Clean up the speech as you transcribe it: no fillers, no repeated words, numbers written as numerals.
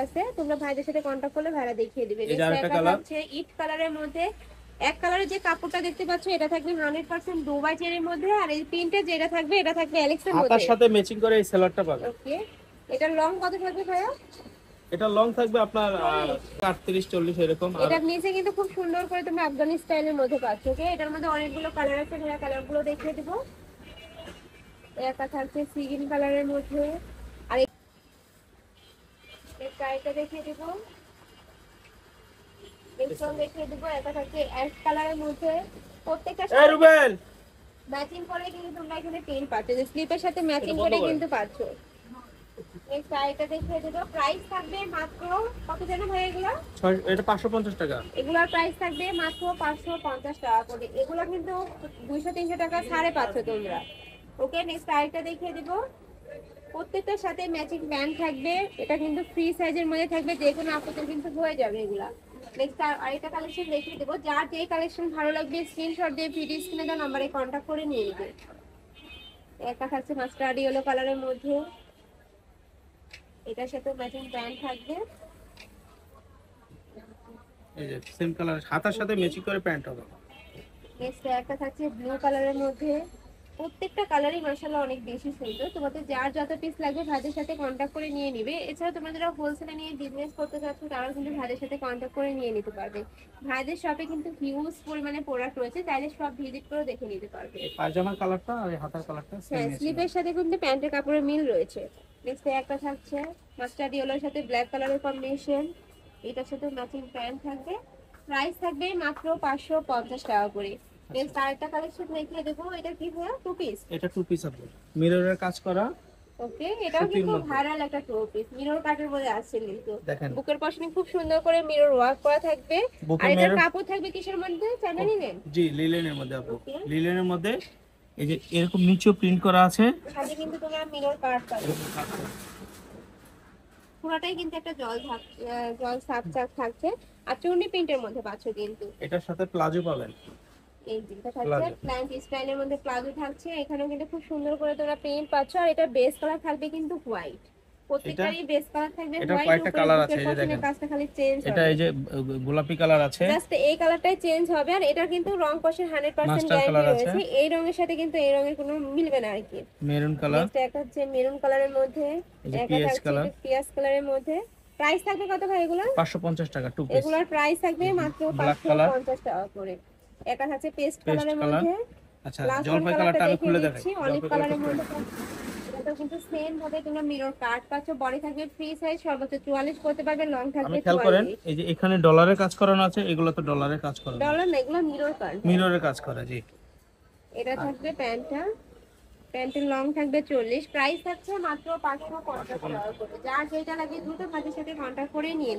আছে, তোমরা ভাইদের সাথে কন্টাক্ট করলে ভাইরা দেখিয়ে দিবে। এই যে আরেকটা কালার হচ্ছে ইট কালারের মধ্যে এক কালারের যে কাপড়টা দেখতে পাচ্ছ এটা থাকবে 100% দুবাই চেরির মধ্যে, আর এই প্রিন্টে যেটা থাকবে এটা থাকবে অ্যালেক্সের মধ্যে। হাতার সাথে ম্যাচিং করে এই সেলারটা পাবেন। ওকে, এটা লং কত থাকবে ভাইয়া? এটা লং থাকবে আপনার 38 40 এরকম। আর এটার নিচে কিন্তু খুব সুন্দর করে তোমরা আফগানি স্টাইলের মধ্যে পাচ্ছ। ওকে, এটার মধ্যে অনেকগুলো কালার আছে, ভাইয়া কালারগুলো দেখিয়ে দেবো। একটা থাকছে সি গ্রিন কালারের মধ্যে, আর এই কাইটা দেখিয়ে দেবো, এরকম দেখিয়ে দেবো। একটা থাকছে অ্যাশ কালারের মধ্যে, প্রত্যেকটা এই রুবেল ম্যাচিং করে কিন্তু তোমরা এখানে পেন পাচ্ছ, যে স্লিপের সাথে ম্যাচিং করে কিন্তু পাচ্ছ। এই শাড়িটা দেখিয়ে দেবো, প্রাইস থাকবে মাত্র কত জানো ভাই এগুলো? এটা 550 টাকা। এগুলোর প্রাইস থাকবে মাত্র 550 টাকা করে। এগুলো কিন্তু 200-300 টাকা ছাড়ে পাচ্ছ তোমরা। ওকে, নেক্সট শাড়িটা দেখিয়ে দেবো, প্রত্যেকটার সাথে ম্যাচিং প্যান্ট থাকবে। এটা কিন্তু ফ্রি সাইজের মধ্যে থাকবে, যে কোনো আপনাদের কিন্তু হয়ে যাবে এগুলা। নেক্সট আরেকটা কালেকশন দেখিয়ে দেবো, যার যেই কালেকশন ভালো লাগবে স্ক্রিনশট দিয়ে ভিডিও স্ক্রিনে দেওয়া নাম্বারে কন্ট্যাক্ট করে নিয়ে নেবে। একটা থাকছে মাস্টার্ড ইয়েলো কালারের মধ্যে, এটার সাথে ম্যাচিং প্যান্ট থাকবে। এই যে সেম কালার, হাতার সাথে ম্যাচিং করে প্যান্ট হবে। নেক্সট একটা থাকছে ব্লু কালারের মধ্যে, প্রত্যেকটা কালারই মাশাআল্লাহ অনেক বেশি সুন্দর। তোমাদের যার যত পিস লাগবে ভাইদের সাথে কন্ট্যাক্ট করে নিয়ে নিবে। এছাড়া তোমরা যারা হোলসেলে নিয়ে বিজনেস করতে চাচ্ছ তারাও কিন্তু ভাইদের সাথে কন্ট্যাক্ট করে নিয়ে নিতে পারবে। ভাইদের শপে কিন্তু হিউজ পরিমাণে প্রোডাক্ট রয়েছে, চাইলে সব ভিজিট করে দেখে নিতে পারবে। এই পায়জামার কালারটা আর এই হাতার কালারটা সেম। স্লিপের সাথে কিন্তু প্যান্টের কাপড়ের মিল রয়েছে। নেক্সট একটা থাকছে মাস্টার্ড ইয়েলোর সাথে ব্ল্যাক কালারের কম্বিনেশন, এটার সাথে ম্যাচিং প্যান্ট থাকবে। প্রাইস থাকবে মাত্র 550 টাকা করে। নেক্সট আরেকটা কালেকশন দেখিয়ে দেবো, এটা কি ভাইয়া? Two piece. এটা টু পিস হবে, মিররের কাজ করা। ওকে, এটাও কিন্তু ভাইরাল একটা টু পিস, মিরর কাটের মধ্যে আছে কিন্তু। দেখেন বুকের পশনে খুব সুন্দর করে মিরর ওয়ার্ক করা থাকবে। আর এটার কাপড় থাকবে কিসের মধ্যে জানেন নিলেন? জি, লিলেনের মধ্যে আপু। লিলেনের মধ্যে এই যে এরকম নিচেও প্রিন্ট করা আছে, সাথে কিন্তু তোমরা মিরর কাট পাবে। পুরোটাই কিন্তু একটা জল সাপ চাক থাকছে, আর চুন্নি প্রিন্টের মধ্যে পাচ্ছ কিন্তু। এটার সাথে প্লাজো পাবেন। এই যেটা থাকছে প্ল্যান্ট স্টাইলের মধ্যে প্লাজো থাকছে, এখানেও কিন্তু খুব সুন্দর করে তোমরা প্রিন্ট পাচ্ছ। আর এটা বেস কালার থাকবে কিন্তু হোয়াইট, প্রত্যেকটারই বেস কালার থাকবে এটা হোয়াইট। কয়েকটা কালার আছে, এই যে দেখেন কাজটা খালি চেঞ্জ হবে, এটা এই যে গোলাপি কালার আছে, জাস্ট এই কালারটাই চেঞ্জ হবে। আর এটা কিন্তু রং কষের 100% গ্যারান্টি রয়েছে, এই রঙের সাথে কিন্তু এই রঙের কোনো মিলবে না আর কি। মেরুন কালার, নেক্সট একটা হচ্ছে মেরুন কালারের মধ্যে, একটা থাকছে পিয়াজ কালারের মধ্যে। প্রাইস থাকবে কত ভাই এগুলো? 550 টাকা টু পিস। এগুলোর প্রাইস থাকবে মাত্র 550 টাকা করে। একটা আছে পেস্ট কালারের মধ্যে। আচ্ছা, জলপাই কালারটা আমি খুলে দেখাচ্ছি, অলিভ কালারের মধ্যে। এটা কিন্তু সেম ভাবে তোমরা মিরর কাট পাচ্ছ। বডি থাকবে ফ্রি সাইজ, সর্বোচ্চ 44 করতে পারবে, লং থাকবে 44। খেয়াল করেন এই যে এখানে ডলারের কাজ করানো আছে, এগুলো তো ডলারের কাজ করা, ডলার না, এগুলো মিরর কাট, মিররের কাজ করা। জি, এটা থাকবে প্যান্টটা, প্যান্টের লং থাকবে 40। প্রাইস থাকছে মাত্র 550 টাকা করে। যার যেটা লাগে দ্রুত ভাইদের সাথে কন্টাক্ট করে নিয়ে